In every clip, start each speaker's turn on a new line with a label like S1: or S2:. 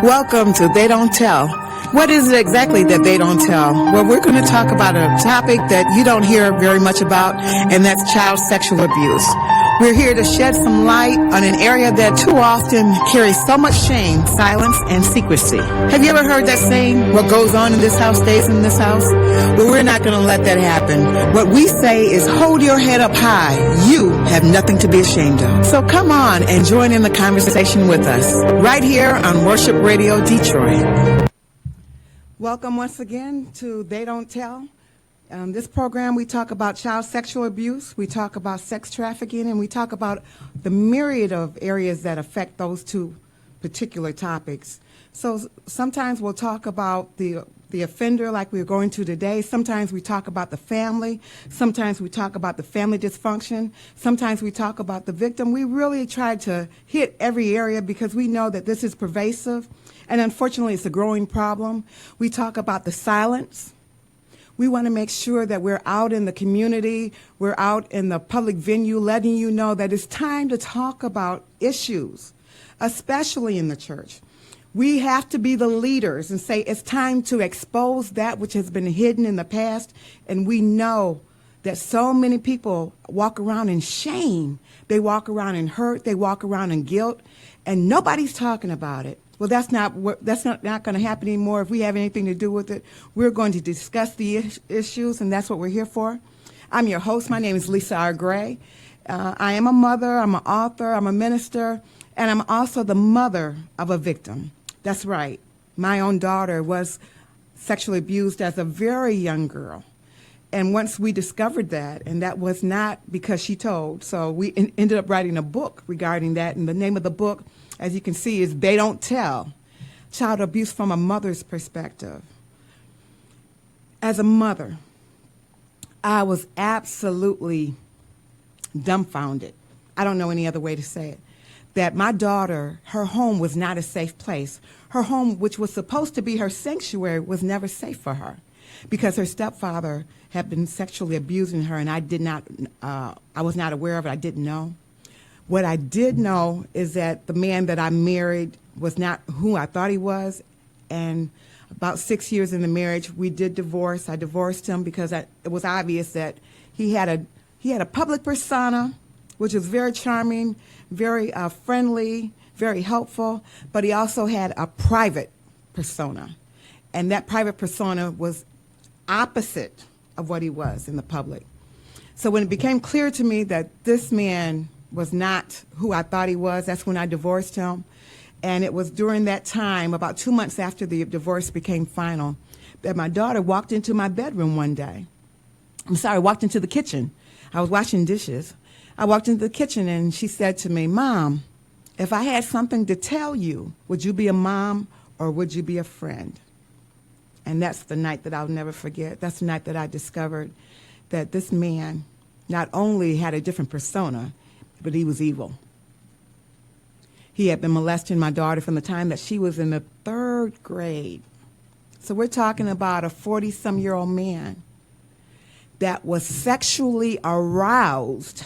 S1: Welcome to They Don't Tell. What is it exactly that they don't tell? Well, we're going to talk about a topic that you don't hear very much about, and that's child sexual abuse. We're here to shed some light on an area that too often carries so much shame, silence, and secrecy. Have you ever heard that saying, what goes on in this house stays in this house? Well, we're not going to let that happen. What we say is hold your head up high. You have nothing to be ashamed of. So come on and join in the conversation with us right here on Worship Radio Detroit. Welcome once again to They Don't Tell. This program, we talk about child sexual abuse, we talk about sex trafficking, and we talk about the myriad of areas that affect those two particular topics. So sometimes we'll talk about the offender like we're going to today. Sometimes we talk about the family. Sometimes we talk about the family dysfunction. Sometimes we talk about the victim. We really try to hit every area because we know that this is pervasive, and unfortunately it's a growing problem. We talk about the silence. We want to make sure that we're out in the community, we're out in the public venue, letting you know that it's time to talk about issues, especially in the church. We have to be the leaders and say it's time to expose that which has been hidden in the past. And we know that so many people walk around in shame. They walk around in hurt. They walk around in guilt. And nobody's talking about it. Well, that's not going to happen anymore if we have anything to do with it. We're going to discuss the issues, and that's what we're here for. I'm your host. My name is Lisa R. Gray. I am a mother. I'm an author. I'm a minister. And I'm also the mother of a victim. That's right. My own daughter was sexually abused as a very young girl. And once we discovered that, and that was not because she told, so we ended up writing a book regarding that. And the name of the book, as you can see, is They Don't Tell, Child Abuse from a Mother's Perspective. As a mother, I was absolutely dumbfounded. I don't know any other way to say it. That my daughter, her home was not a safe place. Her home, which was supposed to be her sanctuary, was never safe for her because her stepfather had been sexually abusing her, and I was not aware of it. I didn't know. What I did know is that the man that I married was not who I thought he was, and about 6 years in the marriage, we did divorce. I divorced him because it was obvious that he had a public persona, which was very charming, very friendly, very helpful, but he also had a private persona, and that private persona was opposite of what he was in the public. So when it became clear to me that this man was not who I thought he was, that's when I divorced him. And it was during that time, about 2 months after the divorce became final, that my daughter walked into my bedroom one day. Walked into the kitchen. I was washing dishes. I walked into the kitchen and she said to me, "Mom, if I had something to tell you, would you be a mom or would you be a friend?" And that's the night that I'll never forget. That's the night that I discovered that this man not only had a different persona, but he was evil. He had been molesting my daughter from the time that she was in the 3rd grade. So we're talking about a 40-some-year-old man that was sexually aroused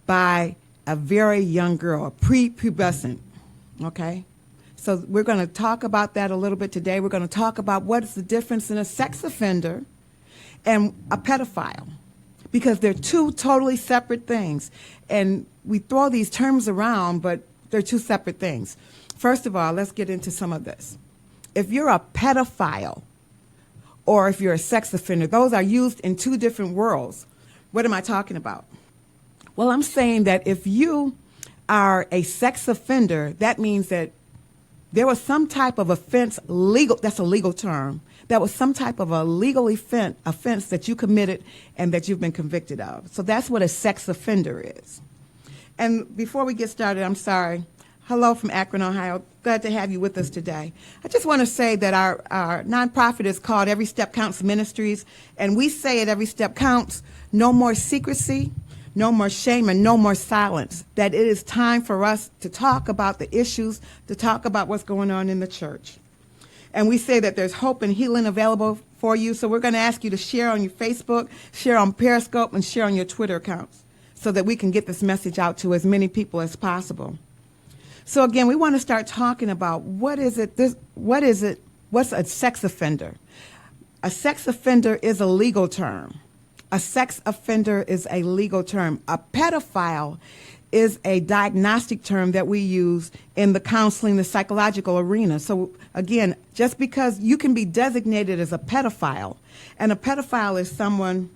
S1: by a very young girl, a prepubescent, okay? So we're going to talk about that a little bit today. We're going to talk about what is the difference in a sex offender and a pedophile, because they're two totally separate things. And we throw these terms around, but they're two separate things. First of all, let's get into some of this. If you're a pedophile or if you're a sex offender, those are used in two different worlds. What am I talking about? Well, I'm saying that if you are a sex offender, that means that there was some type of offense, legal, that's a legal term, that was some type of a legal offense that you committed and that you've been convicted of. So that's what a sex offender is. And before we get started, I'm sorry. Hello from Akron, Ohio. Glad to have you with us today. I just want to say that our nonprofit is called Every Step Counts Ministries, and we say at Every Step Counts, no more secrecy, no more shame, and no more silence, that it is time for us to talk about the issues, to talk about what's going on in the church. And we say that there's hope and healing available for you, so we're going to ask you to share on your Facebook, share on Periscope, and share on your Twitter accounts so that we can get this message out to as many people as possible. So again, we want to start talking about what's a sex offender? A sex offender is a legal term. A sex offender is a legal term. A pedophile is a diagnostic term that we use in the counseling, the psychological arena. So again, just because you can be designated as a pedophile, and a pedophile is someone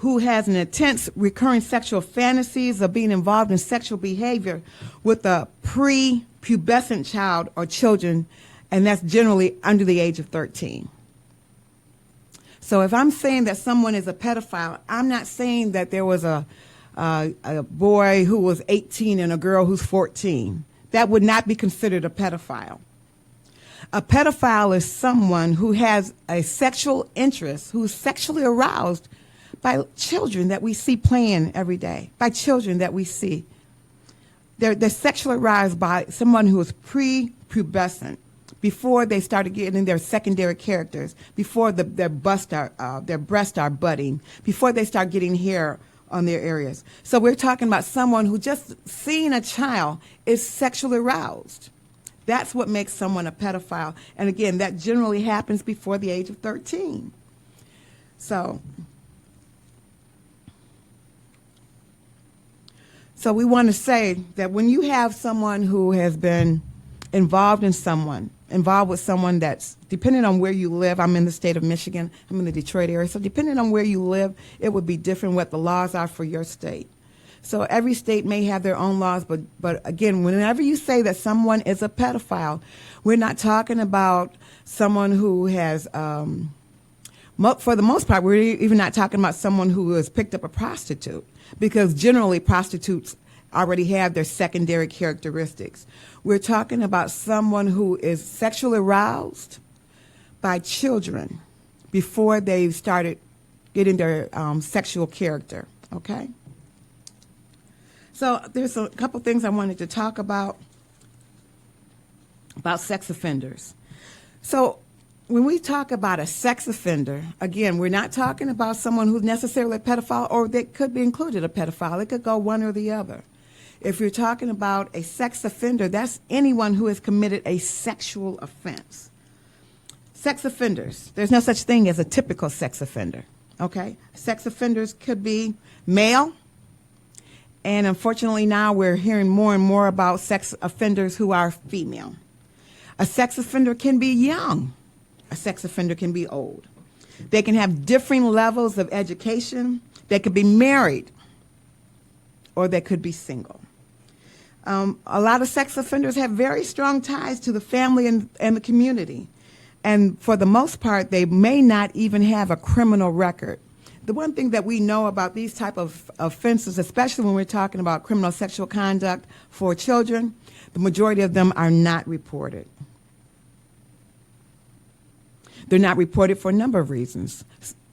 S1: who has an intense recurring sexual fantasies of being involved in sexual behavior with a pre-pubescent child or children, and that's generally under the age of 13. So if I'm saying that someone is a pedophile, I'm not saying that there was a boy who was 18 and a girl who's 14. That would not be considered a pedophile. A pedophile is someone who has a sexual interest, who's sexually aroused by children that we see playing every day, by children that we see. They're sexually aroused by someone who is pre-pubescent, before they started getting their secondary characters, before their breasts are budding, before they start getting hair on their areas. So we're talking about someone who just seeing a child is sexually aroused. That's what makes someone a pedophile. And again, that generally happens before the age of 13. So we want to say that when you have someone who has been involved with someone that's, depending on where you live, I'm in the state of Michigan, I'm in the Detroit area, so depending on where you live, it would be different what the laws are for your state. So every state may have their own laws, but again, whenever you say that someone is a pedophile, we're not talking about someone who has, for the most part, we're even not talking about someone who has picked up a prostitute, because generally prostitutes already have their secondary characteristics. We're talking about someone who is sexually aroused by children before they've started getting their sexual character, okay? So there's a couple things I wanted to talk about sex offenders. So when we talk about a sex offender, again, we're not talking about someone who's necessarily a pedophile, or they could be included a pedophile. It could go one or the other. If you're talking about a sex offender, that's anyone who has committed a sexual offense. Sex offenders, there's no such thing as a typical sex offender, okay? Sex offenders could be male, and unfortunately now we're hearing more and more about sex offenders who are female. A sex offender can be young. A sex offender can be old. They can have differing levels of education. They could be married, or they could be single. A lot of sex offenders have very strong ties to the family and the community. And for the most part, they may not even have a criminal record. The one thing that we know about these type of offenses, especially when we're talking about criminal sexual conduct for children, the majority of them are not reported. They're not reported for a number of reasons.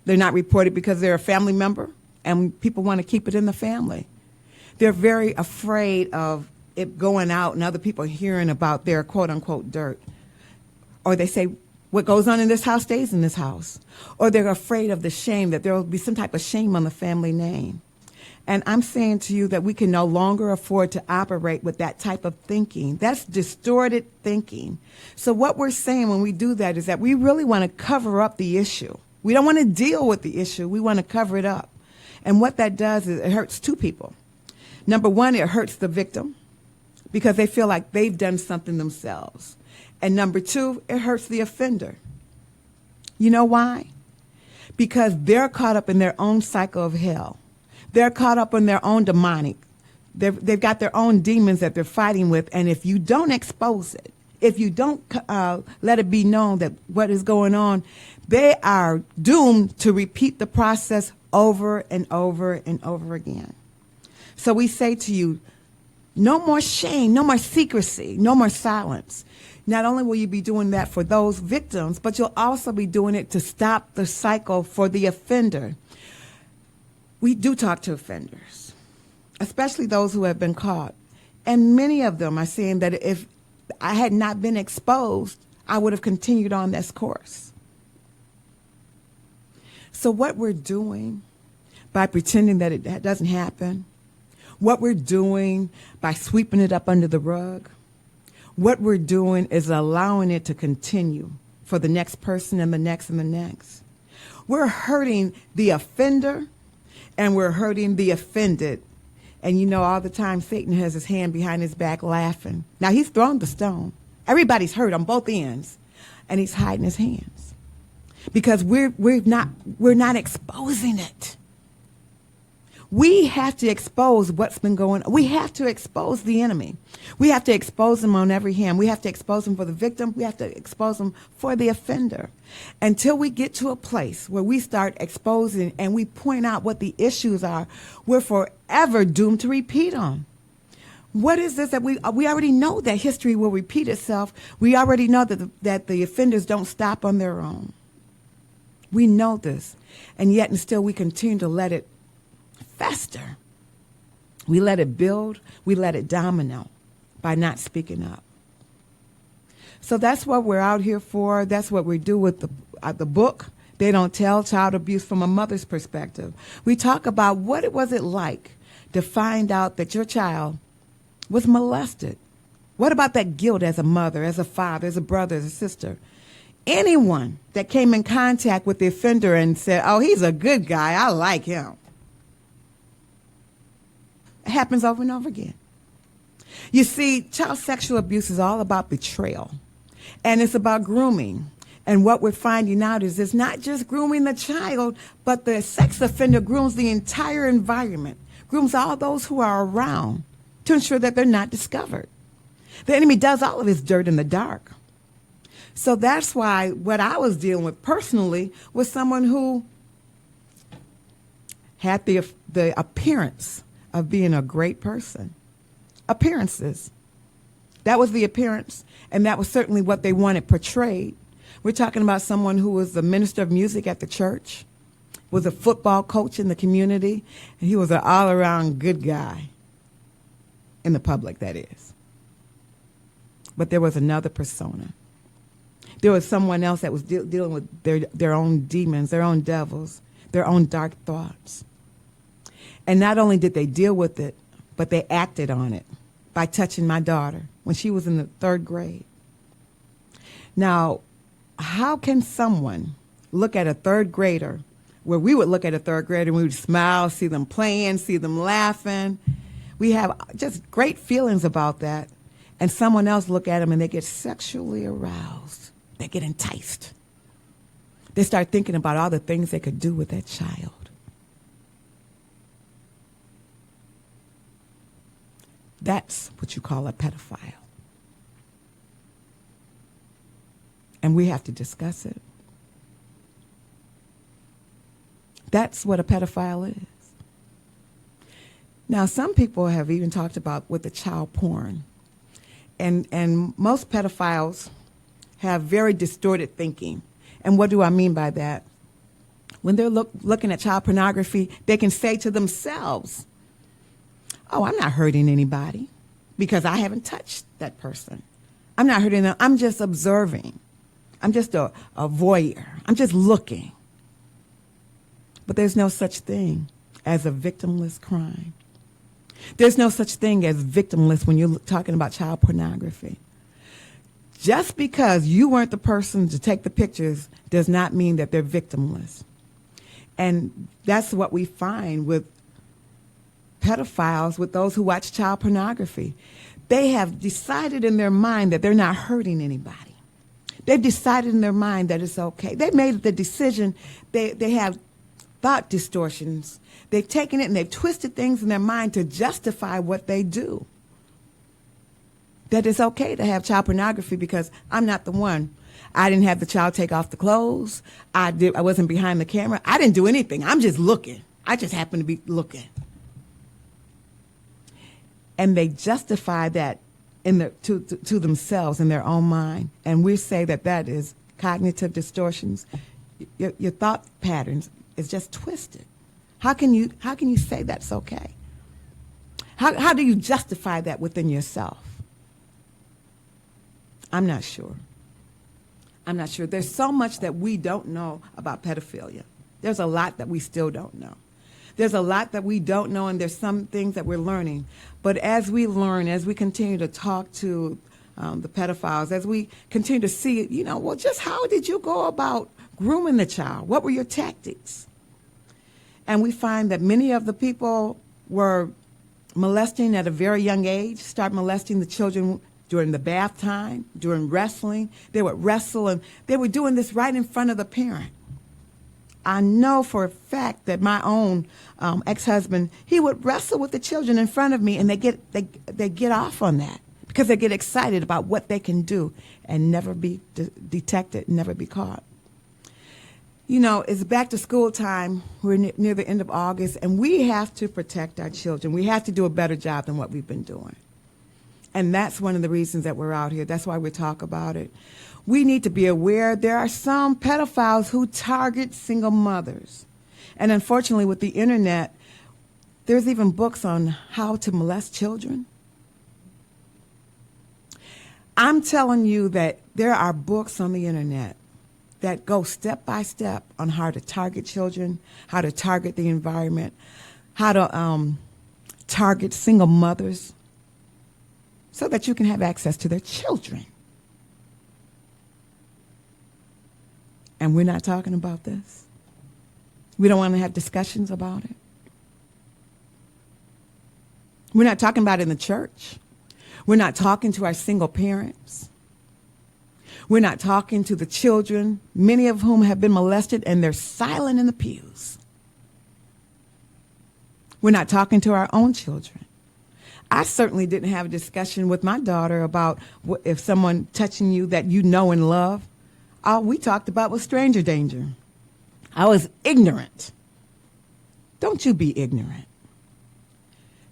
S1: They're not reported because they're a family member and people want to keep it in the family. They're very afraid of it going out and other people hearing about their quote-unquote dirt. Or they say, what goes on in this house stays in this house. Or they're afraid of the shame, that there will be some type of shame on the family name. And I'm saying to you that we can no longer afford to operate with that type of thinking. That's distorted thinking. So what we're saying when we do that is that we really want to cover up the issue. We don't want to deal with the issue. We want to cover it up. And what that does is it hurts two people. Number one, it hurts the victim because they feel like they've done something themselves. And number two, it hurts the offender. You know why? Because they're caught up in their own cycle of hell. They're caught up in their own demonic. They've got their own demons that they're fighting with. And if you don't expose it, if you don't let it be known that what is going on, they are doomed to repeat the process over and over and over again. So we say to you, no more shame, no more secrecy, no more silence. Not only will you be doing that for those victims, but you'll also be doing it to stop the cycle for the offender. We do talk to offenders, especially those who have been caught. And many of them are saying that if I had not been exposed, I would have continued on this course. So what we're doing by pretending that it doesn't happen, What we're doing by sweeping it up under the rug, what we're doing is allowing it to continue for the next person and the next and the next. We're hurting the offender and we're hurting the offended. And you know, all the time Satan has his hand behind his back laughing. Now he's thrown the stone. Everybody's hurt on both ends. And he's hiding his hands. Because we're not exposing it. We have to expose what's been going on. We have to expose the enemy. We have to expose him on every hand. We have to expose him for the victim. We have to expose him for the offender. Until we get to a place where we start exposing and we point out what the issues are, we're forever doomed to repeat them. What is this that we already know that history will repeat itself. We already know that the offenders don't stop on their own. We know this. And yet and still we continue to let it fester. We let it build. We let it domino by not speaking up. So that's what we're out here for. That's what we do with the book. They Don't Tell, Child Abuse from a Mother's Perspective. We talk about what it was like to find out that your child was molested. What about that guilt as a mother, as a father, as a brother, as a sister? Anyone that came in contact with the offender and said, oh, he's a good guy, I like him. It happens over and over again. You see, child sexual abuse is all about betrayal. And it's about grooming. And what we're finding out is it's not just grooming the child, but the sex offender grooms the entire environment, grooms all those who are around to ensure that they're not discovered. The enemy does all of his dirt in the dark. So that's why what I was dealing with personally was someone who had the appearance of being a great person. Appearances. That was the appearance, and that was certainly what they wanted portrayed. We're talking about someone who was the minister of music at the church, was a football coach in the community, and he was an all-around good guy. In the public, that is. But there was another persona. There was someone else that was dealing with their own demons, their own devils, their own dark thoughts. And not only did they deal with it, but they acted on it by touching my daughter when she was in the 3rd grade. Now, how can someone look at a 3rd grader, where we would look at a 3rd grader and we would smile, see them playing, see them laughing. We have just great feelings about that. And someone else look at them and they get sexually aroused. They get enticed. They start thinking about all the things they could do with that child. That's what you call a pedophile. And we have to discuss it. That's what a pedophile is. Now, some people have even talked about with the child porn. And most pedophiles have very distorted thinking. And what do I mean by that? When they're looking at child pornography, they can say to themselves, oh, I'm not hurting anybody because I haven't touched that person. I'm not hurting them. I'm just observing. I'm just a voyeur. I'm just looking. But there's no such thing as a victimless crime. There's no such thing as victimless when you're talking about child pornography. Just because you weren't the person to take the pictures does not mean that they're victimless. And that's what we find with pedophiles, with those who watch child pornography. They have decided in their mind that they're not hurting anybody. They've decided in their mind that it's okay. They made the decision. They have thought distortions. They've taken it and they've twisted things in their mind to justify what they do. That it's okay to have child pornography because I'm not the one. I didn't have the child take off the clothes. I wasn't behind the camera. I didn't do anything. I'm just looking. I just happen to be looking. And they justify that to themselves in their own mind. And we say that is cognitive distortions. Your thought patterns is just twisted. How can you say that's okay? How do you justify that within yourself? I'm not sure. I'm not sure. There's so much that we don't know about pedophilia. There's a lot that we still don't know. There's a lot that we don't know, and there's some things that we're learning. But as we learn, as we continue to talk to the pedophiles, as we continue to see, well, just how did you go about grooming the child? What were your tactics? And we find that many of the people were molesting at a very young age, start molesting the children during the bath time, during wrestling. They would wrestle, and they were doing this right in front of the parent. I know for a fact that my own ex-husband, he would wrestle with the children in front of me, and they get off on that because they get excited about what they can do and never be detected, never be caught. It's back to school time. We're near the end of August, and we have to protect our children. We have to do a better job than what we've been doing. And that's one of the reasons that we're out here. That's why we talk about it. We need to be aware there are some pedophiles who target single mothers. And unfortunately, with the internet, there's even books on how to molest children. I'm telling you that there are books on the internet that go step by step on how to target children, how to target the environment, how to target single mothers so that you can have access to their children. And we're not talking about this. We don't want to have discussions about it. We're not talking about it in the church. We're not talking to our single parents. We're not talking to the children, many of whom have been molested, and they're silent in the pews. We're not talking to our own children. I certainly didn't have a discussion with my daughter about if someone touching you that you know and love. All we talked about was stranger danger. I was ignorant. Don't you be ignorant.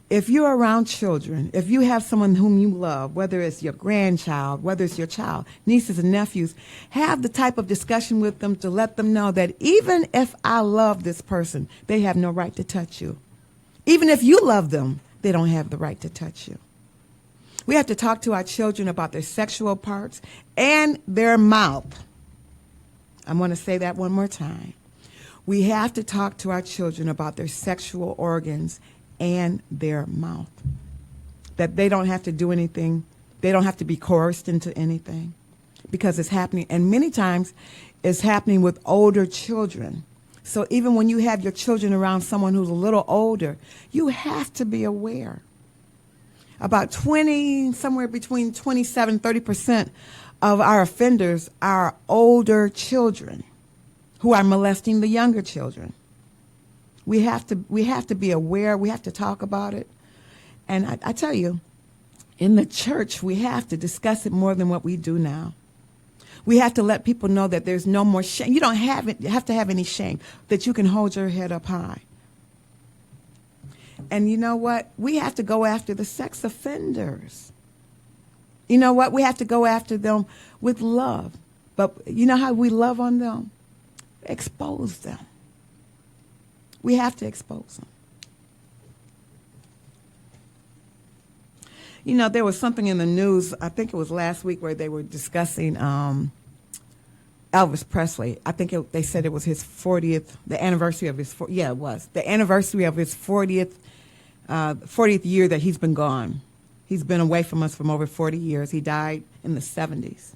S1: If you're around children, if you have someone whom you love, whether it's your grandchild, whether it's your child, nieces and nephews, have the type of discussion with them to let them know that even if I love this person, they have no right to touch you. Even if you love them, they don't have the right to touch you. We have to talk to our children about their sexual parts and their mouth. I'm going to say that one more time. We have to talk to our children about their sexual organs and their mouth. That they don't have to do anything. They don't have to be coerced into anything because it's happening. And many times it's happening with older children. So even when you have your children around someone who's a little older, you have to be aware. About somewhere between 27, 30% of our offenders are older children who are molesting the younger children. We have to be aware. We have to talk about it. And I tell you, in the church, we have to discuss it more than what we do now. We have to let people know that there's no more shame. You don't have to have any shame, that you can hold your head up high. And you know what? We have to go after the sex offenders. You know what? We have to go after them with love. But you know how we love on them? Expose them. We have to expose them. You know, there was something in the news, I think it was last week, where they were discussing Elvis Presley. I think they said it was his 40th, the anniversary of his, it was, the anniversary of his 40th year that he's been gone. He's been away from us for over 40 years. He died in the 70s.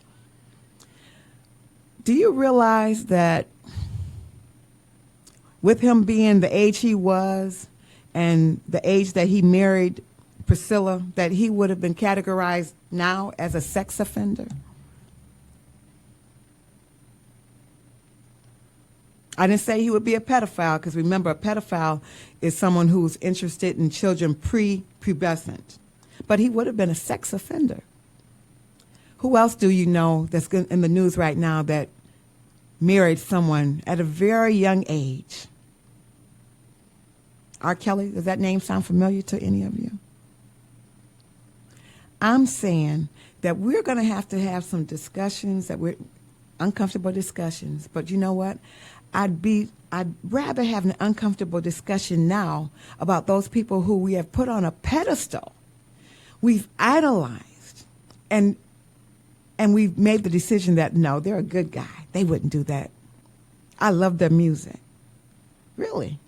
S1: Do you realize that with him being the age he was and the age that he married Priscilla, that he would have been categorized now as a sex offender? I didn't say he would be a pedophile, because remember, a pedophile is someone who's interested in children pre-pubescent. But he would have been a sex offender. Who else do you know that's in the news right now that married someone at a very young age? R. Kelly, does that name sound familiar to any of you? I'm saying that we're going to have some discussions, that we're uncomfortable discussions. But you know what? I'd rather have an uncomfortable discussion now about those people who we have put on a pedestal. We've idolized, and we've made the decision that, no, they're a good guy. They wouldn't do that. I love their music. Really.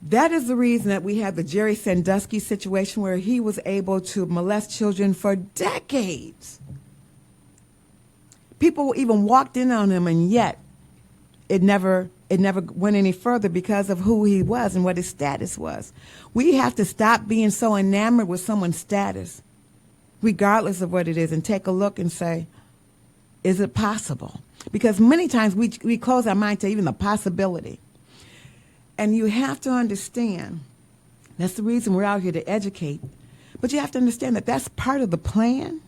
S1: That is the reason that we have the Jerry Sandusky situation where he was able to molest children for decades. People even walked in on him, and yet it never went any further because of who he was and what his status was. We have to stop being so enamored with someone's status, regardless of what it is, and take a look and say, is it possible? Because many times we close our mind to even the possibility. And you have to understand, that's the reason we're out here to educate, but you have to understand that that's part of the plan.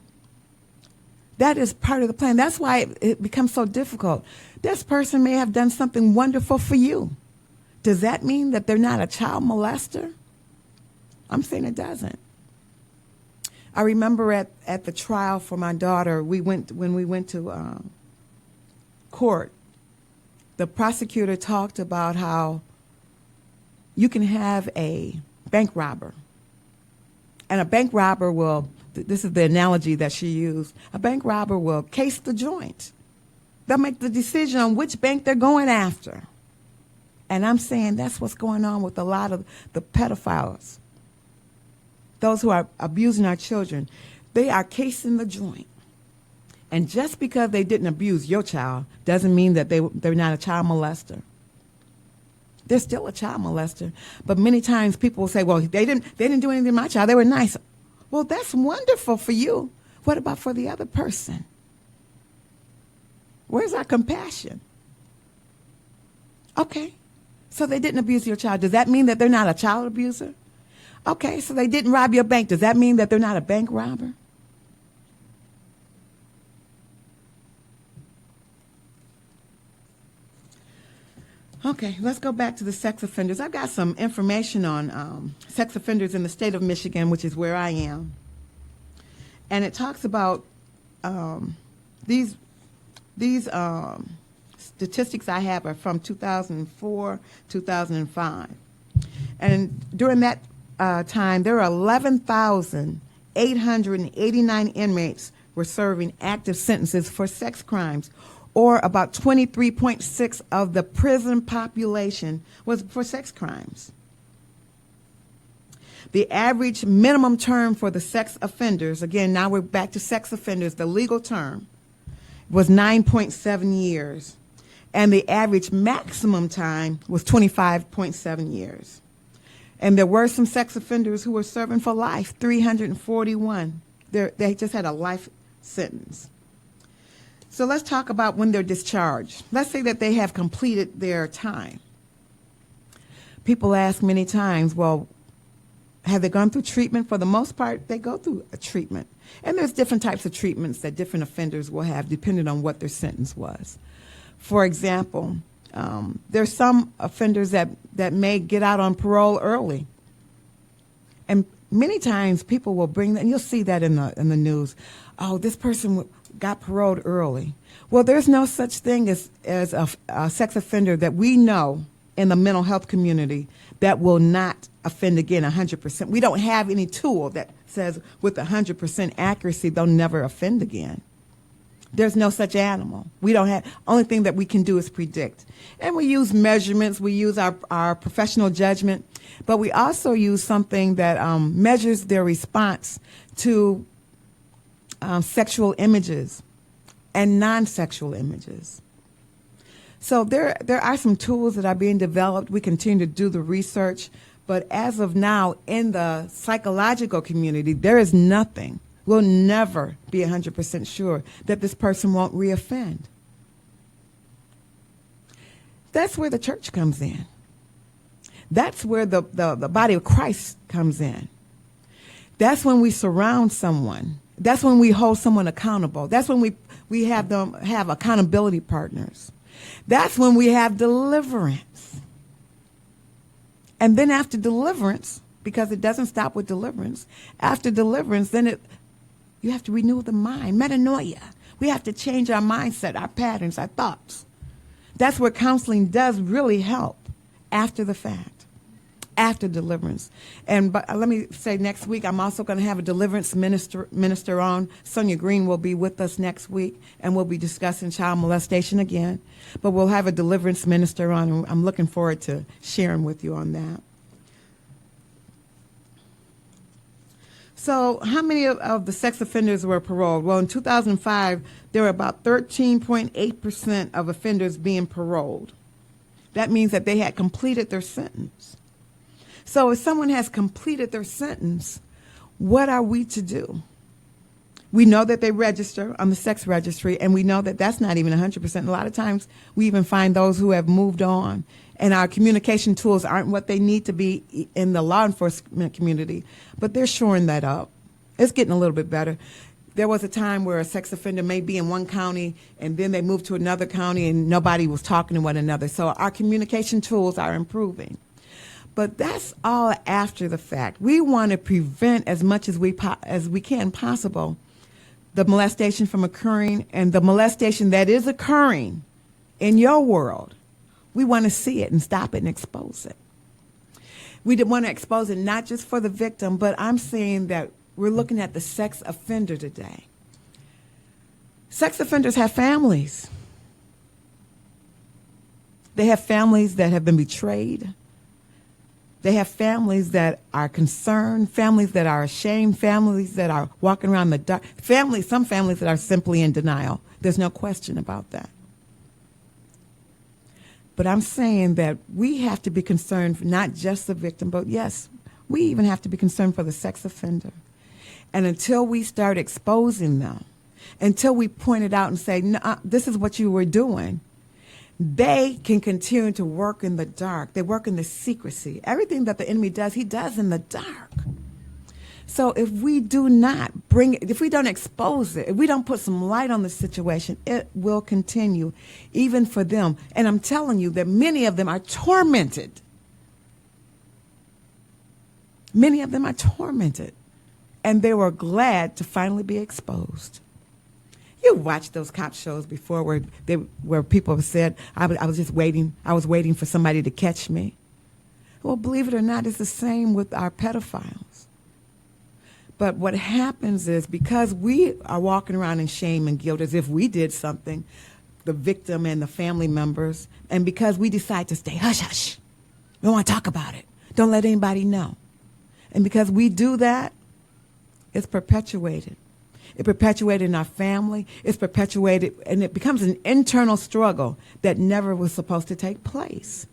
S1: That is part of the plan. That's why it becomes so difficult. This person may have done something wonderful for you. Does that mean that they're not a child molester? I'm saying it doesn't. I remember at the trial for my daughter, when we went to court, the prosecutor talked about how you can have a bank robber. And a bank robber will, this is the analogy that she used, a bank robber will case the joint. They'll make the decision on which bank they're going after. And I'm saying that's what's going on with a lot of the pedophiles. Those who are abusing our children, they are casing the joint. And just because they didn't abuse your child doesn't mean that they're not a child molester. They're still a child molester. But many times people will say, well, they didn't do anything to my child. They were nice. Well, that's wonderful for you. What about for the other person? Where's our compassion? Okay, so they didn't abuse your child. Does that mean that they're not a child abuser? Okay, so they didn't rob your bank. Does that mean that they're not a bank robber? Okay, let's go back to the sex offenders. I've got some information on sex offenders in the state of Michigan, which is where I am. And it talks about these statistics I have are from 2004, 2005. And during that time, there were 11,889 inmates were serving active sentences for sex crimes, or about 23.6 of the prison population was for sex crimes. The average minimum term for the sex offenders, again, now we're back to sex offenders, the legal term, was 9.7 years. And the average maximum time was 25.7 years. And there were some sex offenders who were serving for life, 341. They just had a life sentence. So let's talk about when they're discharged. Let's say that they have completed their time. People ask many times, well, have they gone through treatment? For the most part, they go through a treatment. And there's different types of treatments that different offenders will have depending on what their sentence was. For example, there's some offenders that may get out on parole early. And many times people will bring that, and you'll see that in the news. Oh, this person got paroled early. Well, there's no such thing as a sex offender that we know in the mental health community that will not offend again 100%. We don't have any tool that says with 100% accuracy they'll never offend again. There's no such animal. We don't have, only thing that we can do is predict. And we use measurements, we use our professional judgment, but we also use something that measures their response to sexual images and non-sexual images. So there are some tools that are being developed. We continue to do the research, but as of now, in the psychological community, there is nothing. We'll never be 100% sure that this person won't reoffend. That's where the church comes in. That's where the body of Christ comes in. That's when we surround someone. That's when we hold someone accountable. That's when we have them have accountability partners. That's when we have deliverance. And then after deliverance, because it doesn't stop with deliverance, after deliverance, then you have to renew the mind, metanoia. We have to change our mindset, our patterns, our thoughts. That's where counseling does really help after the fact, after deliverance. And let me say, next week, I'm also going to have a deliverance minister on. Sonia Green will be with us next week, and we'll be discussing child molestation again. But we'll have a deliverance minister on, and I'm looking forward to sharing with you on that. So how many of the sex offenders were paroled? Well, in 2005, there were about 13.8% of offenders being paroled. That means that they had completed their sentence. So if someone has completed their sentence, what are we to do? We know that they register on the sex registry, and we know that that's not even 100%. A lot of times we even find those who have moved on, and our communication tools aren't what they need to be in the law enforcement community, but they're shoring that up. It's getting a little bit better. There was a time where a sex offender may be in one county, and then they moved to another county, and nobody was talking to one another. So our communication tools are improving. But that's all after the fact. We want to prevent as much as we can possible the molestation from occurring, and the molestation that is occurring in your world. We want to see it and stop it and expose it. We want to expose it not just for the victim, but I'm saying that we're looking at the sex offender today. Sex offenders have families. They have families that have been betrayed. They have families that are concerned, families that are ashamed, families that are walking around the dark, some families that are simply in denial. There's no question about that. But I'm saying that we have to be concerned for not just the victim, but yes, we even have to be concerned for the sex offender. And until we start exposing them, until we point it out and say, no, this is what you were doing, they can continue to work in the dark. They work in the secrecy. Everything that the enemy does, he does in the dark. So if we do not bring it, if we don't expose it, if we don't put some light on the situation, it will continue, even for them. And I'm telling you that many of them are tormented. Many of them are tormented. And they were glad to finally be exposed. You watched those cop shows before where people have said, I was waiting for somebody to catch me. Well, believe it or not, it's the same with our pedophiles. But what happens is, because we are walking around in shame and guilt as if we did something, the victim and the family members, and because we decide to stay hush hush, we don't want to talk about it, don't let anybody know. And because we do that, it's perpetuated. It perpetuated in our family. It's perpetuated, and it becomes an internal struggle that never was supposed to take place.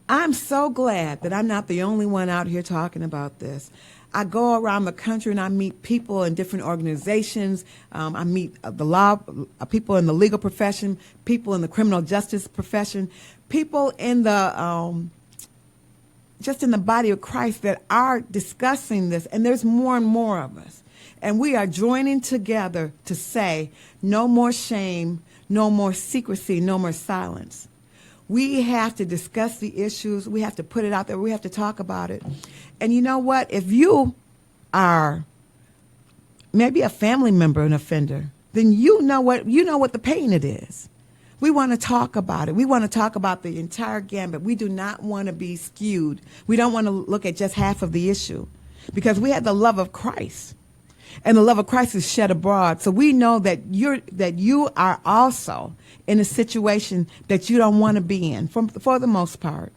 S1: I'm so glad that I'm not the only one out here talking about this. I go around the country and I meet people in different organizations. I meet people in the legal profession, people in the criminal justice profession, people in the just in the body of Christ that are discussing this, and there's more and more of us. And we are joining together to say, no more shame, no more secrecy, no more silence. We have to discuss the issues. We have to put it out there. We have to talk about it. And you know what? If you are maybe a family member, an offender, then you know what the pain it is. We want to talk about it. We want to talk about the entire gambit. We do not want to be skewed. We don't want to look at just half of the issue, because we have the love of Christ, and the love of Christ is shed abroad. So we know that you are also in a situation that you don't want to be in for the most part.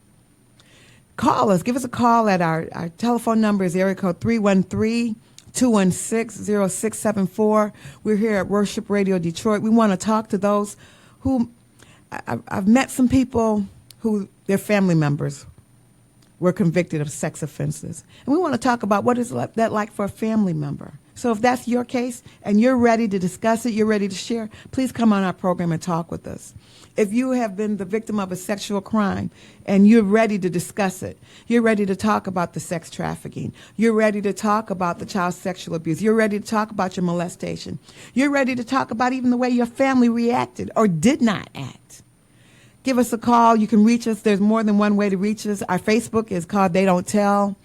S1: Call us. Give us a call at our telephone number is area code 313-216-0674. We're here at Worship Radio Detroit. We want to talk to those who I've met some people who their family members were convicted of sex offenses. And we want to talk about what is that like for a family member. So if that's your case and you're ready to discuss it, you're ready to share, please come on our program and talk with us. If you have been the victim of a sexual crime and you're ready to discuss it, you're ready to talk about the sex trafficking, you're ready to talk about the child sexual abuse, you're ready to talk about your molestation, you're ready to talk about even the way your family reacted or did not act, give us a call. You can reach us. There's more than one way to reach us. Our Facebook is called They Don't Tell.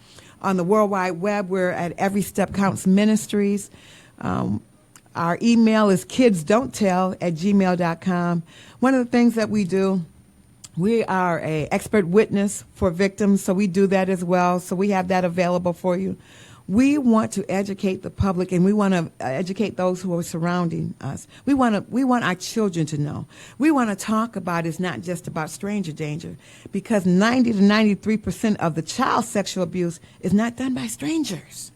S1: On the World Wide Web, we're at Every Step Counts Ministries. Our email is kidsdon'ttell@gmail.com. One of the things that we do, we are an expert witness for victims, so we do that as well. So we have that available for you. We want to educate the public, and we want to educate those who are surrounding us. We want our children to know. We want to talk about it's not just about stranger danger, because 90 to 93% of the child sexual abuse is not done by strangers.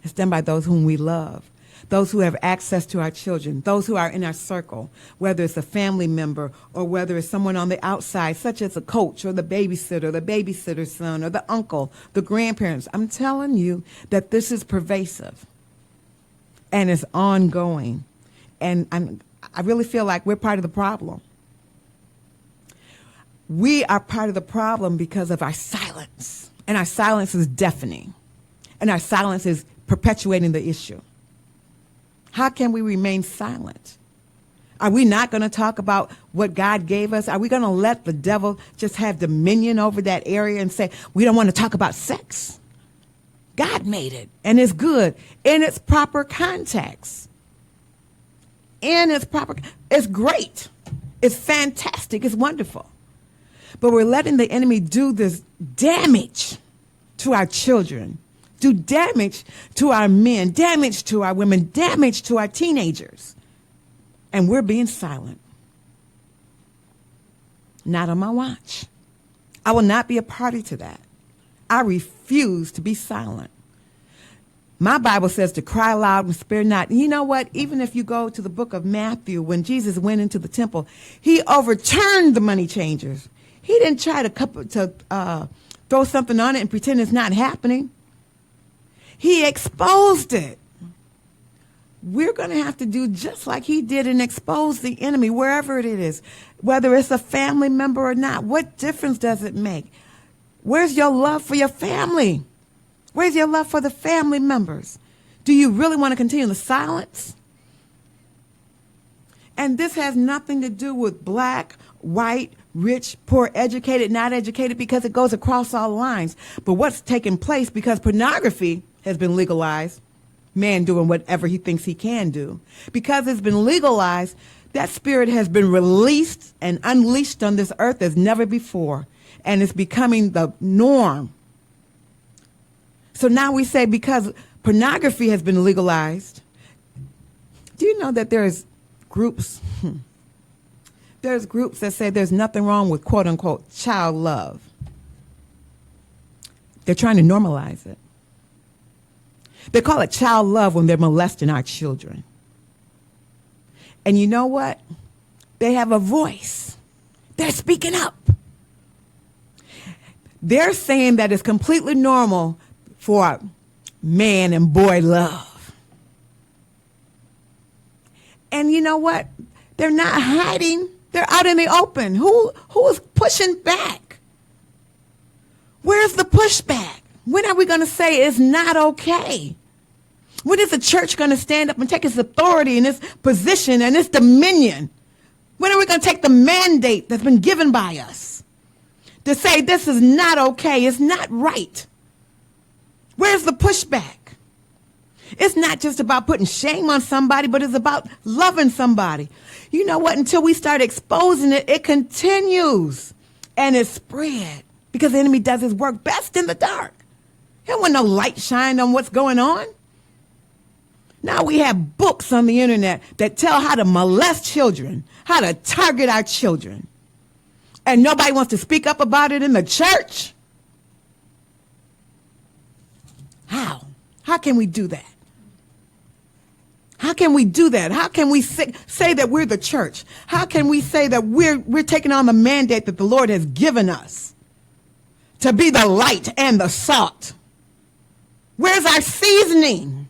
S1: It's done by those whom we love, those who have access to our children, those who are in our circle, whether it's a family member or whether it's someone on the outside, such as a coach or the babysitter's son or the uncle, the grandparents. I'm telling you that this is pervasive and it's ongoing. And I really feel like we're part of the problem. We are part of the problem because of our silence. And our silence is deafening. And our silence is perpetuating the issue. How can we remain silent? Are we not going to talk about what God gave us? Are we going to let the devil just have dominion over that area and say, we don't want to talk about sex? God made it, and it's good in its proper context. It's great. It's fantastic. It's wonderful. But we're letting the enemy do this damage to our children, do damage to our men, damage to our women, damage to our teenagers. And we're being silent. Not on my watch. I will not be a party to that. I refuse to be silent. My Bible says to cry loud and spare not. And you know what? Even if you go to the book of Matthew, when Jesus went into the temple, he overturned the money changers. He didn't try to throw something on it and pretend it's not happening. He exposed it. We're going to have to do just like he did and expose the enemy wherever it is, whether it's a family member or not. What difference does it make? Where's your love for your family? Where's your love for the family members? Do you really want to continue the silence? And this has nothing to do with black, white, rich, poor, educated, not educated, because it goes across all lines. But what's taking place, because pornography has been legalized, man doing whatever he thinks he can do. Because it's been legalized, that spirit has been released and unleashed on this earth as never before. And it's becoming the norm. So now we say because pornography has been legalized, do you know that there's groups that say there's nothing wrong with quote unquote child love? They're trying to normalize it. They call it child love when they're molesting our children. And you know what? They have a voice. They're speaking up. They're saying that it's completely normal for man and boy love. And you know what? They're not hiding. They're out in the open. Who is pushing back? Where's the pushback? When are we going to say it's not okay? When is the church going to stand up and take its authority and its position and its dominion? When are we going to take the mandate that's been given by us to say this is not okay, it's not right? Where's the pushback? It's not just about putting shame on somebody, but it's about loving somebody. You know what? Until we start exposing it, it continues and it's spread because the enemy does his work best in the dark. He don't want no light shined on what's going on. Now we have books on the internet that tell how to molest children, how to target our children. And nobody wants to speak up about it in the church. How? How can we do that? How can we do that? How can we say that we're the church? How can we say that we're taking on the mandate that the Lord has given us to be the light and the salt? Where's our seasoning?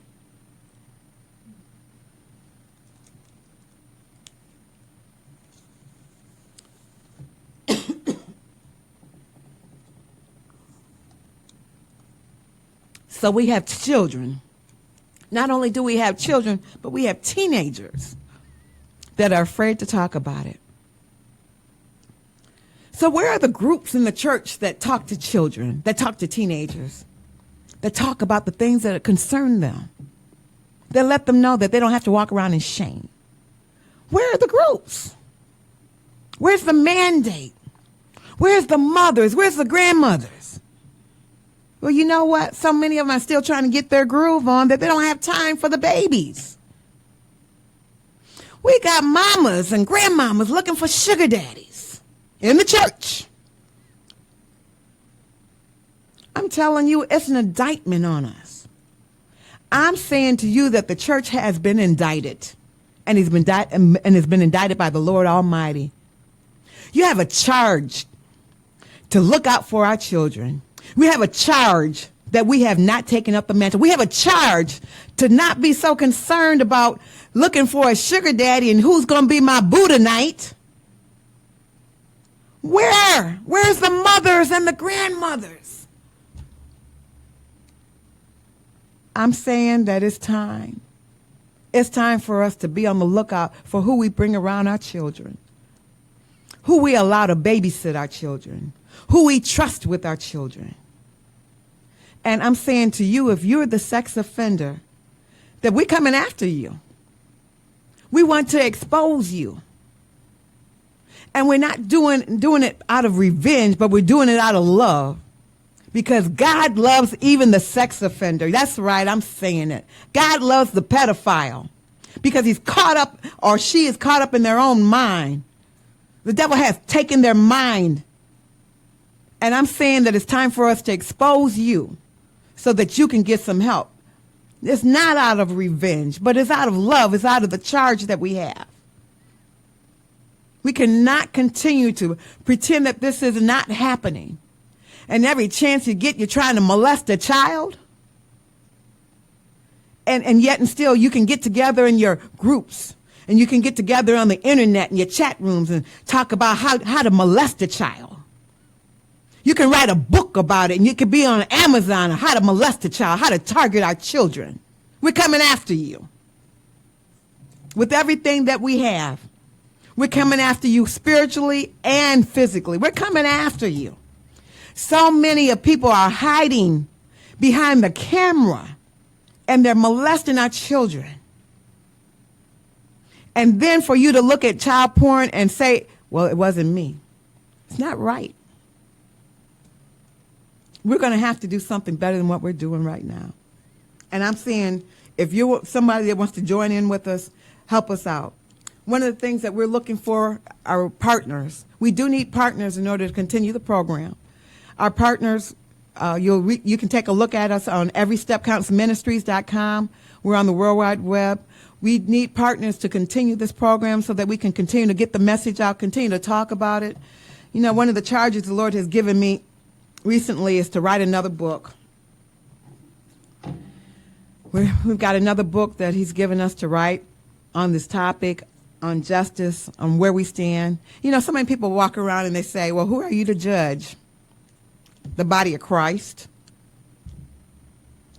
S1: So we have children. Not only do we have children, but we have teenagers that are afraid to talk about it. So where are the groups in the church that talk to children, that talk to teenagers, that talk about the things that concern them, that let them know that they don't have to walk around in shame? Where are the groups? Where's the mandate? Where's the mothers? Where's the grandmothers? Well, you know what? So many of them are still trying to get their groove on that they don't have time for the babies. We got mamas and grandmamas looking for sugar daddies in the church. I'm telling you, it's an indictment on us. I'm saying to you that the church has been indicted, and has been indicted by the Lord Almighty. You have a charge to look out for our children. We have a charge that we have not taken up the mantle. We have a charge to not be so concerned about looking for a sugar daddy and who's going to be my boo tonight. Where's the mothers and the grandmothers? I'm saying that it's time. It's time for us to be on the lookout for who we bring around our children, who we allow to babysit our children, who we trust with our children. And I'm saying to you, if you're the sex offender, that we're coming after you. We want to expose you. And we're not doing it out of revenge, but we're doing it out of love. Because God loves even the sex offender. That's right, I'm saying it. God loves the pedophile. Because he's caught up, or she is caught up in their own mind. The devil has taken their mind. And I'm saying that it's time for us to expose you so that you can get some help. It's not out of revenge, but it's out of love. It's out of the charge that we have. We cannot continue to pretend that this is not happening. And every chance you get, you're trying to molest a child. And yet and still you can get together in your groups. And you can get together on the internet in your chat rooms and talk about how to molest a child. You can write a book about it, and you can be on Amazon on how to molest a child, how to target our children. We're coming after you. With everything that we have. We're coming after you spiritually and physically. We're coming after you. So many of people are hiding behind the camera, and they're molesting our children. And then for you to look at child porn and say, well, it wasn't me. It's not right. We're going to have to do something better than what we're doing right now. And I'm saying, if you're somebody that wants to join in with us, help us out. One of the things that we're looking for are partners. We do need partners in order to continue the program. Our partners, you can take a look at us on everystepcountsministries.com. We're on the World Wide Web. We need partners to continue this program so that we can continue to get the message out, continue to talk about it. You know, one of the charges the Lord has given me recently is to write another book. We've got another book that he's given us to write on this topic, on justice, on where we stand. You know, so many people walk around and they say, well, who are you to judge? The body of Christ.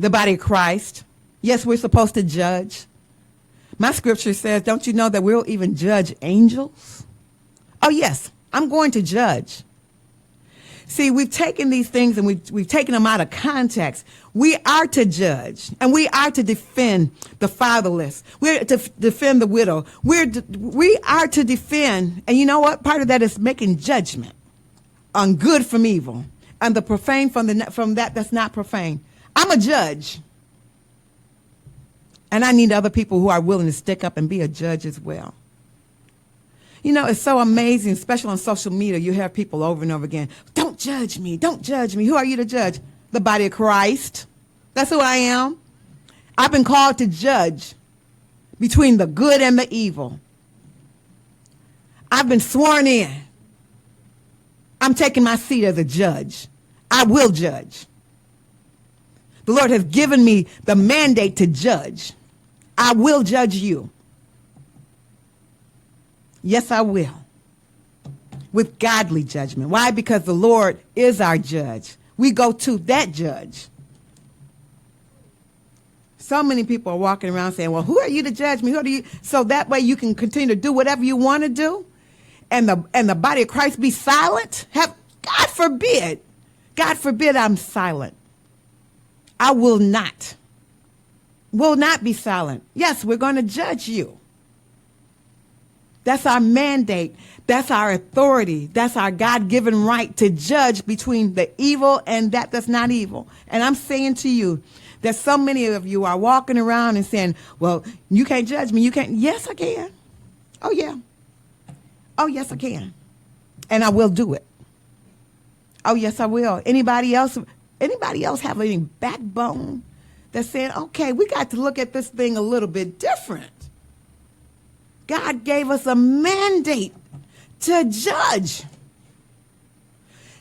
S1: The body of Christ. Yes, we're supposed to judge. My scripture says, don't you know that we'll even judge angels? Oh, yes, I'm going to judge. See, we've taken these things and we've taken them out of context. We are to judge, and we are to defend the fatherless. We're to defend the widow. We are to defend, and you know what? Part of that is making judgment on good from evil, and the profane from that that's not profane. I'm a judge, and I need other people who are willing to stick up and be a judge as well. You know, it's so amazing, especially on social media. You have people over and over again. Don't judge me. Don't judge me. Who are you to judge? The body of Christ. That's who I am. I've been called to judge between the good and the evil. I've been sworn in. I'm taking my seat as a judge. I will judge. The Lord has given me the mandate to judge. I will judge you. Yes, I will. With godly judgment. Why? Because the Lord is our judge. We go to that judge. So many people are walking around saying, well, who are you to judge me? Who are you? So that way you can continue to do whatever you want to do. And the body of Christ be silent. God forbid. God forbid I'm silent. I will not be silent. Yes, we're going to judge you. That's our mandate. That's our authority. That's our God-given right to judge between the evil and that that's not evil. And I'm saying to you that so many of you are walking around and saying, well, you can't judge me. You can't. Yes, I can. Oh, yeah. Oh, yes, I can. And I will do it. Oh, yes, I will. Anybody else have any backbone that's saying, okay, we got to look at this thing a little bit different? God gave us a mandate to judge.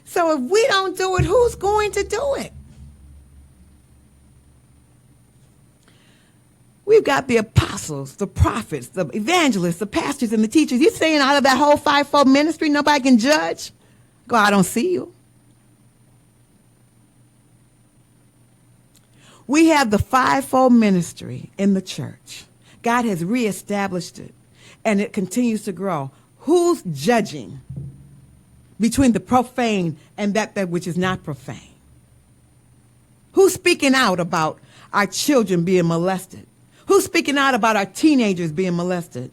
S1: So if we don't do it, who's going to do it? We've got the apostles, the prophets, the evangelists, the pastors, and the teachers. You're saying out of that whole fivefold ministry, nobody can judge? God, I don't see you. We have the fivefold ministry in the church. God has reestablished it, and it continues to grow. Who's judging between the profane and that which is not profane? Who's speaking out about our children being molested? Who's speaking out about our teenagers being molested?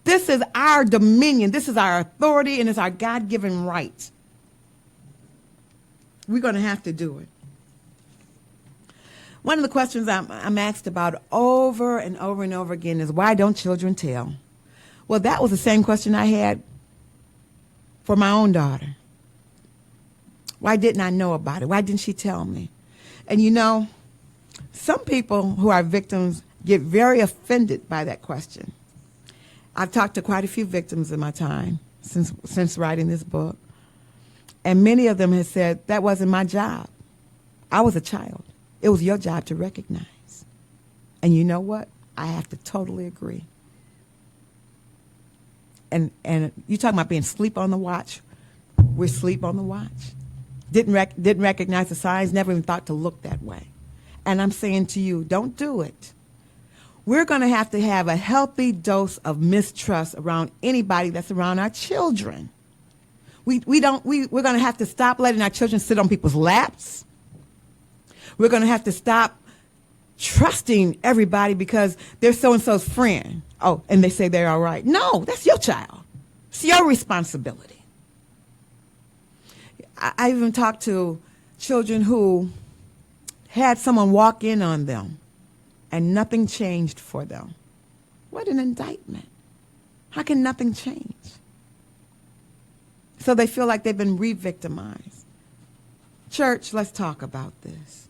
S1: This is our dominion. This is our authority, and it's our God-given right. We're going to have to do it. One of the questions I'm asked about over and over and over again is, why don't children tell? Well, that was the same question I had for my own daughter. Why didn't I know about it? Why didn't she tell me? And you know, some people who are victims get very offended by that question. I've talked to quite a few victims in my time since writing this book. And many of them have said, that wasn't my job. I was a child. It was your job to recognize. And you know what? I have to totally agree. And you talking about being asleep on the watch? We're asleep on the watch. Didn't recognize the signs, never even thought to look that way. And I'm saying to you, don't do it. We're going to have a healthy dose of mistrust around anybody that's around our children. We're going to have to stop letting our children sit on people's laps. We're going to have to stop trusting everybody because they're so-and-so's friend. Oh, and they say they're all right. No, that's your child. It's your responsibility. I even talked to children who had someone walk in on them and nothing changed for them. What an indictment. How can nothing change? So they feel like they've been re-victimized. Church, let's talk about this.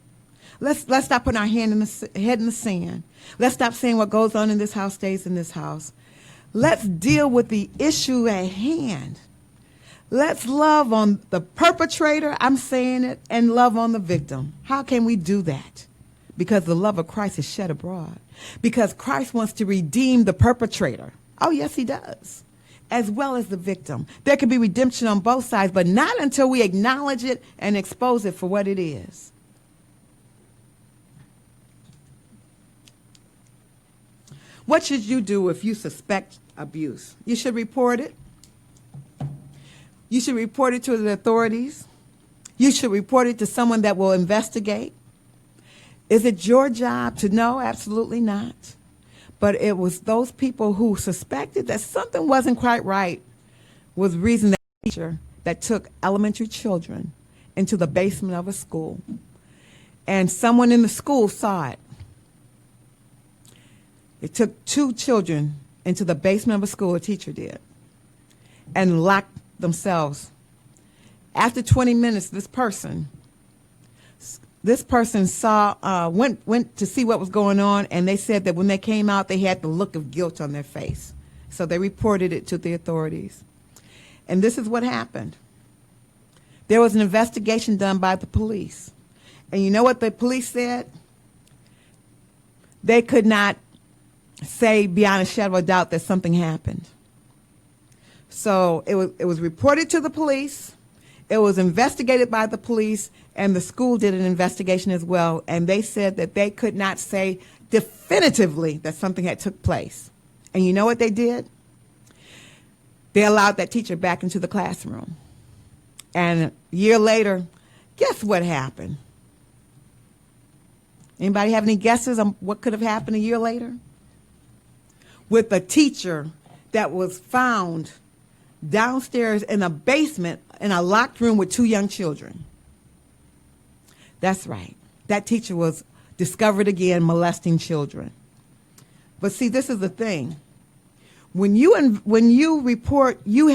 S1: Let's stop putting our head in the sand. Let's stop saying what goes on in this house stays in this house. Let's deal with the issue at hand. Let's love on the perpetrator, I'm saying it, and love on the victim. How can we do that? Because the love of Christ is shed abroad. Because Christ wants to redeem the perpetrator. Oh, yes, he does. As well as the victim. There can be redemption on both sides, but not until we acknowledge it and expose it for what it is. What should you do if you suspect abuse? You should report it. You should report it to the authorities. You should report it to someone that will investigate. Is it your job to know? Absolutely not. But it was those people who suspected that something wasn't quite right was the reason that teacher that took elementary children into the basement of a school. And someone in the school saw it. It took 2 children into the basement of a school, a teacher did, and locked themselves. After 20 minutes, this person saw went to see what was going on, and they said that when they came out, they had the look of guilt on their face. So they reported it to the authorities. And this is what happened. There was an investigation done by the police. And you know what the police said? They could not say beyond a shadow of a doubt that something happened. So it was reported to the police. It was investigated by the police, and the school did an investigation as well. And they said that they could not say definitively that something had took place. And you know what they did? They allowed that teacher back into the classroom. And a year later, guess what happened? Anybody have any guesses on what could have happened a year later? With a teacher that was found downstairs in a basement in a locked room with 2 young children. That's right. That teacher was discovered again molesting children. But see, this is the thing. When you report, you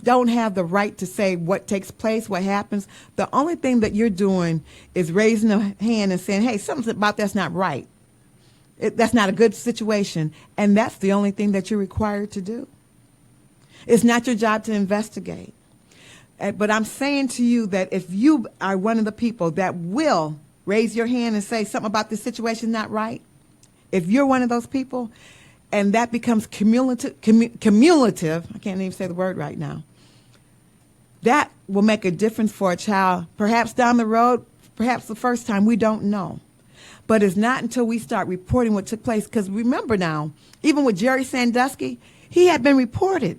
S1: don't have the right to say what takes place, what happens. The only thing that you're doing is raising a hand and saying, hey, something about that's not right. That's not a good situation. And that's the only thing that you're required to do. It's not your job to investigate. But I'm saying to you that if you are one of the people that will raise your hand and say something about this situation not right, if you're one of those people, and that becomes cumulative, I can't even say the word right now, that will make a difference for a child, perhaps down the road, perhaps the first time, we don't know. But it's not until we start reporting what took place, because remember now, even with Jerry Sandusky, he had been reported.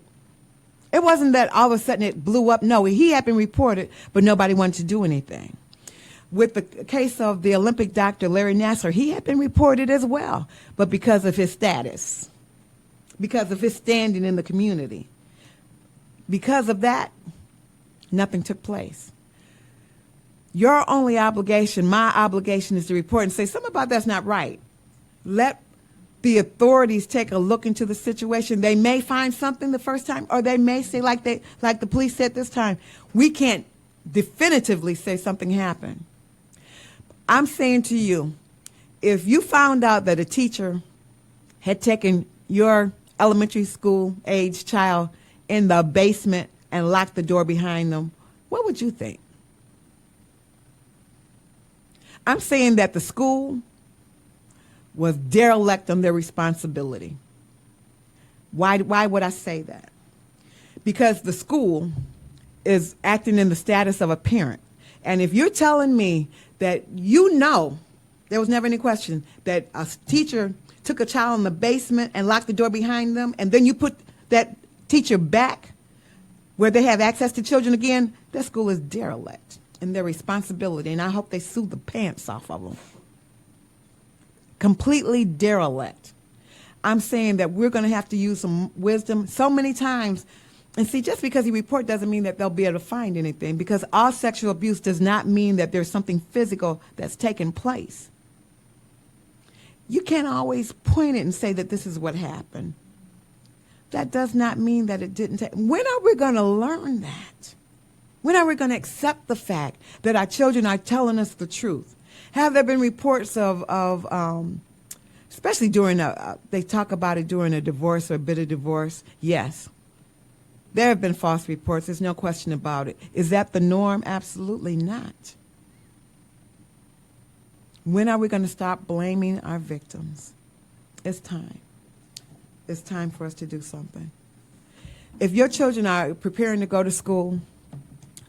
S1: It wasn't that all of a sudden it blew up. No, he had been reported, but nobody wanted to do anything. With the case of the Olympic doctor, Larry Nassar, he had been reported as well, but because of his status, because of his standing in the community, because of that, nothing took place. Your only obligation, my obligation, is to report and say something about that's not right. Let the authorities take a look into the situation. They may find something the first time, or they may say, like the police said this time, we can't definitively say something happened. I'm saying to you, if you found out that a teacher had taken your elementary school age child in the basement and locked the door behind them, what would you think? I'm saying that the school was derelict on their responsibility. Why would I say that? Because the school is acting in the status of a parent. And if you're telling me that there was never any question that a teacher took a child in the basement and locked the door behind them, and then you put that teacher back where they have access to children again, that school is derelict in their responsibility, and I hope they sue the pants off of them. Completely derelict. I'm saying that we're going to have to use some wisdom so many times. And see, just because you report doesn't mean that they'll be able to find anything, because all sexual abuse does not mean that there's something physical that's taken place. You can't always point it and say that this is what happened. That does not mean that it didn't take. When are we going to learn that? When are we going to accept the fact that our children are telling us the truth? Have there been reports of especially during they talk about it during a divorce or a bit of divorce? Yes. There have been false reports. There's no question about it. Is that the norm? Absolutely not. When are we going to stop blaming our victims? It's time. It's time for us to do something. If your children are preparing to go to school,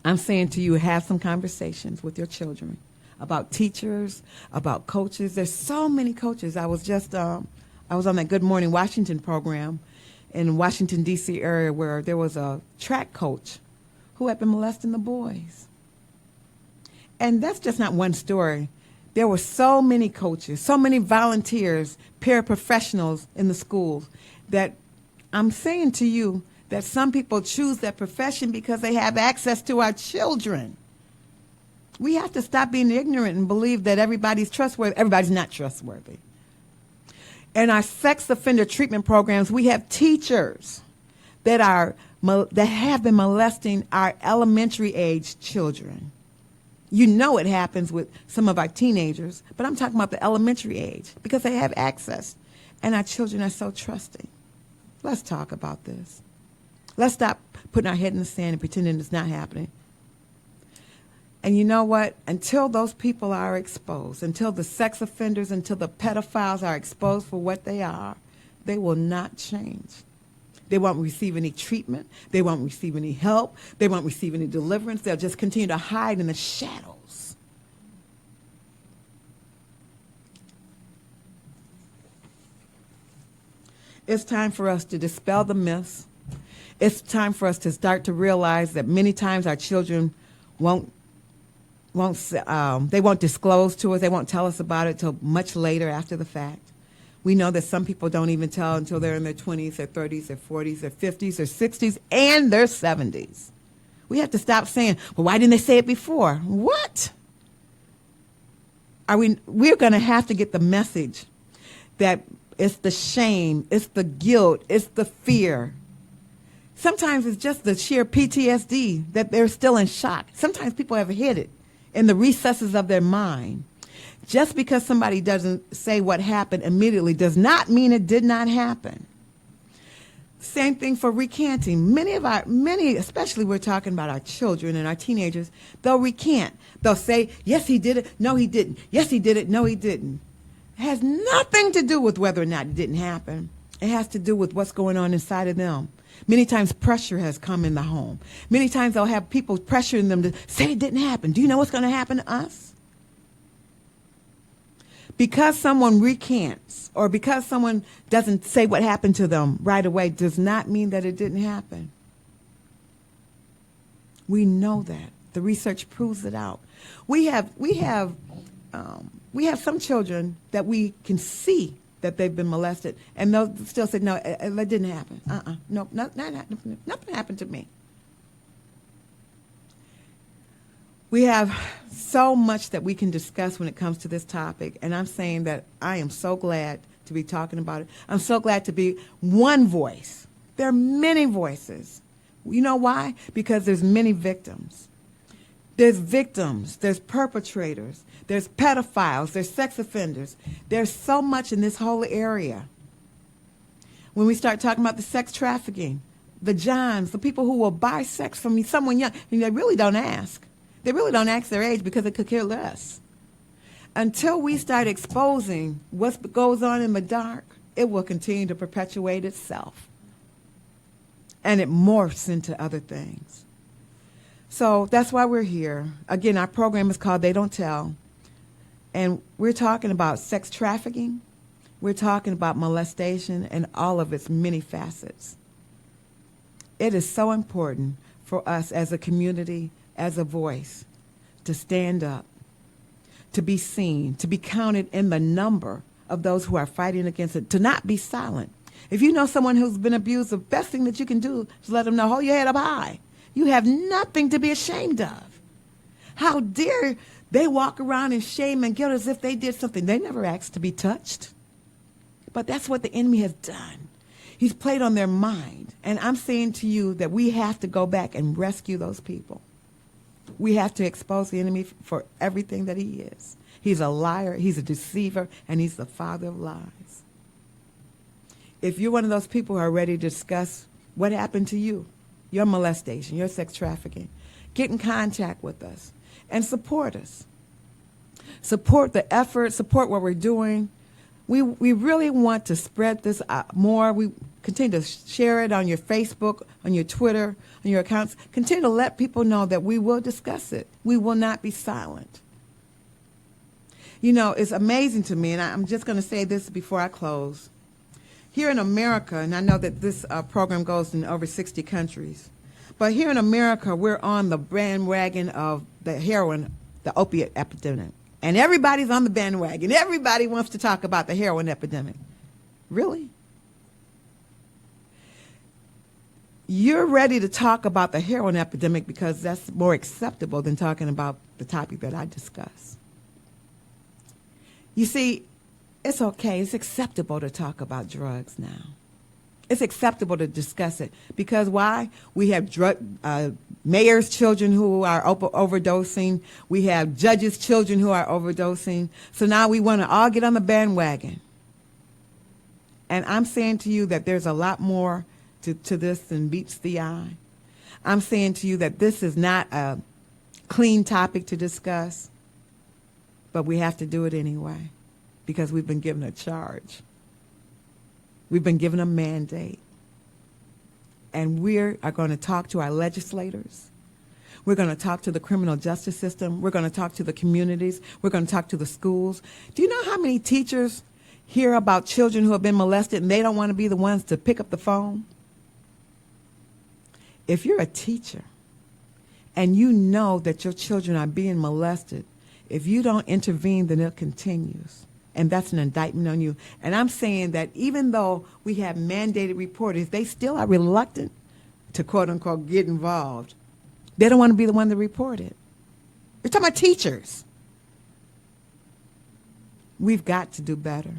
S1: I'm saying to you, have some conversations with your children about teachers, about coaches. There's so many coaches. I was on that Good Morning Washington program in Washington, D.C. area, where there was a track coach who had been molesting the boys. And that's just not one story. There were so many coaches, so many volunteers, paraprofessionals in the schools, that I'm saying to you that some people choose that profession because they have access to our children. We have to stop being ignorant and believe that everybody's trustworthy. Everybody's not trustworthy. In our sex offender treatment programs, we have teachers that have been molesting our elementary age children. You know it happens with some of our teenagers, but I'm talking about the elementary age because they have access, and our children are so trusting. Let's talk about this. Let's stop putting our head in the sand and pretending it's not happening. And you know what? Until those people are exposed, until the sex offenders, until the pedophiles are exposed for what they are, they will not change. They won't receive any treatment. They won't receive any help. They won't receive any deliverance. They'll just continue to hide in the shadows. It's time for us to dispel the myths. It's time for us to start to realize that many times our children won't disclose to us. They won't tell us about it till much later after the fact. We know that some people don't even tell until they're in their 20s, their 30s, their 40s, their 50s, their 60s, and their 70s. We have to stop saying, well, why didn't they say it before? What? We're going to have to get the message that it's the shame, it's the guilt, it's the fear. Sometimes it's just the sheer PTSD that they're still in shock. Sometimes people have hid it in the recesses of their mind. Just because somebody doesn't say what happened immediately does not mean it did not happen. Same thing for recanting. Many, especially we're talking about our children and our teenagers, they'll recant. They'll say, yes, he did it. No, he didn't. Yes, he did it. No, he didn't. It has nothing to do with whether or not it didn't happen. It has to do with what's going on inside of them. Many times pressure has come in the home. Many times they'll have people pressuring them to say it didn't happen. Do you know what's going to happen to us? Because someone recants or because someone doesn't say what happened to them right away does not mean that it didn't happen. We know that. The research proves it out. We have some children that we can see that they've been molested, and they'll still say, no, that didn't happen. No, nothing happened to me. We have so much that we can discuss when it comes to this topic, and I'm saying that I am so glad to be talking about it. I'm so glad to be one voice. There are many voices. You know why? Because there's many victims. There's victims, there's perpetrators, there's pedophiles, there's sex offenders. There's so much in this whole area. When we start talking about the sex trafficking, the Johns, the people who will buy sex from someone young, and they really don't ask. They really don't ask their age because it could care less. Until we start exposing what goes on in the dark, it will continue to perpetuate itself. And it morphs into other things. So that's why we're here. Again, our program is called They Don't Tell. And we're talking about sex trafficking. We're talking about molestation and all of its many facets. It is so important for us as a community, as a voice, to stand up, to be seen, to be counted in the number of those who are fighting against it, to not be silent. If you know someone who's been abused, the best thing that you can do is let them know, hold your head up high. You have nothing to be ashamed of. How dare they walk around in shame and guilt as if they did something. They never asked to be touched. But that's what the enemy has done. He's played on their mind. And I'm saying to you that we have to go back and rescue those people. We have to expose the enemy for everything that he is. He's a liar, he's a deceiver, and he's the father of lies. If you're one of those people who are ready to discuss what happened to you, your molestation, your sex trafficking, get in contact with us and support us. Support the effort, support what we're doing. We really want to spread this out more. We continue to share it on your Facebook, on your Twitter, on your accounts. Continue to let people know that we will discuss it. We will not be silent. You know, it's amazing to me, and I'm just going to say this before I close. Here in America, and I know that this program goes in over 60 countries, but here in America, we're on the bandwagon of the heroin, the opiate epidemic. And everybody's on the bandwagon. Everybody wants to talk about the heroin epidemic. Really? You're ready to talk about the heroin epidemic because that's more acceptable than talking about the topic that I discuss. You see, it's okay. It's acceptable to talk about drugs now. It's acceptable to discuss it because why? We have mayors' children who are overdosing. We have judges' children who are overdosing. So now we want to all get on the bandwagon. And I'm saying to you that there's a lot more to this than meets the eye. I'm saying to you that this is not a clean topic to discuss, but we have to do it anyway because we've been given a charge. We've been given a mandate. And we are going to talk to our legislators. We're going to talk to the criminal justice system. We're going to talk to the communities. We're going to talk to the schools. Do you know how many teachers hear about children who have been molested and they don't want to be the ones to pick up the phone? If you're a teacher and you know that your children are being molested, if you don't intervene, then it continues. And that's an indictment on you. And I'm saying that even though we have mandated reporters, they still are reluctant to, quote unquote, get involved. They don't want to be the one to report it. We're talking about teachers. We've got to do better.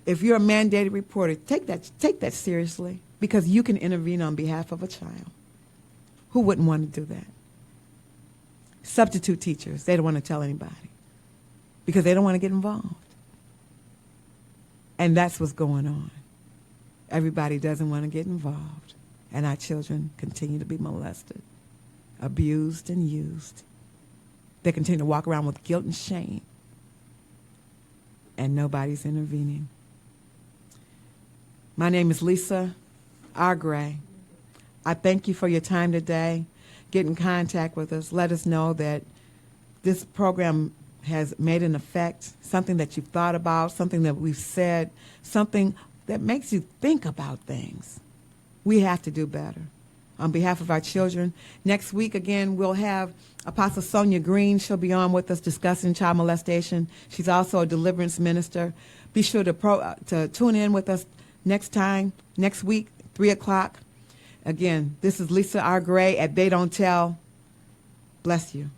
S1: If you're a mandated reporter, take that seriously, because you can intervene on behalf of a child. Who wouldn't want to do that? Substitute teachers, they don't want to tell anybody because they don't want to get involved. And that's what's going on. Everybody doesn't want to get involved, and our children continue to be molested, abused, and used. They continue to walk around with guilt and shame, and nobody's intervening. My name is Lisa R. Gray. I thank you for your time today. Get in contact with us. Let us know that this program has made an effect, something that you've thought about, something that we've said, something that makes you think about things. We have to do better. On behalf of our children, next week, again, we'll have Apostle Sonia Green. She'll be on with us discussing child molestation. She's also a deliverance minister. Be sure to tune in with us next week, 3 o'clock. Again, this is Lisa R. Gray at They Don't Tell. Bless you.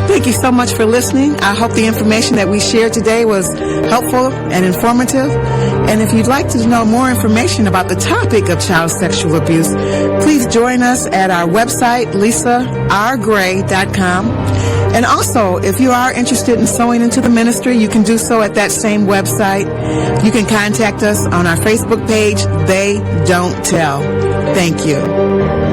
S1: Thank you so much for listening. I hope the information that we shared today was helpful and informative. And if you'd like to know more information about the topic of child sexual abuse, please join us at our website, lisargray.com. And also, if you are interested in sowing into the ministry, you can do so at that same website. You can contact us on our Facebook page, They Don't Tell. Thank you.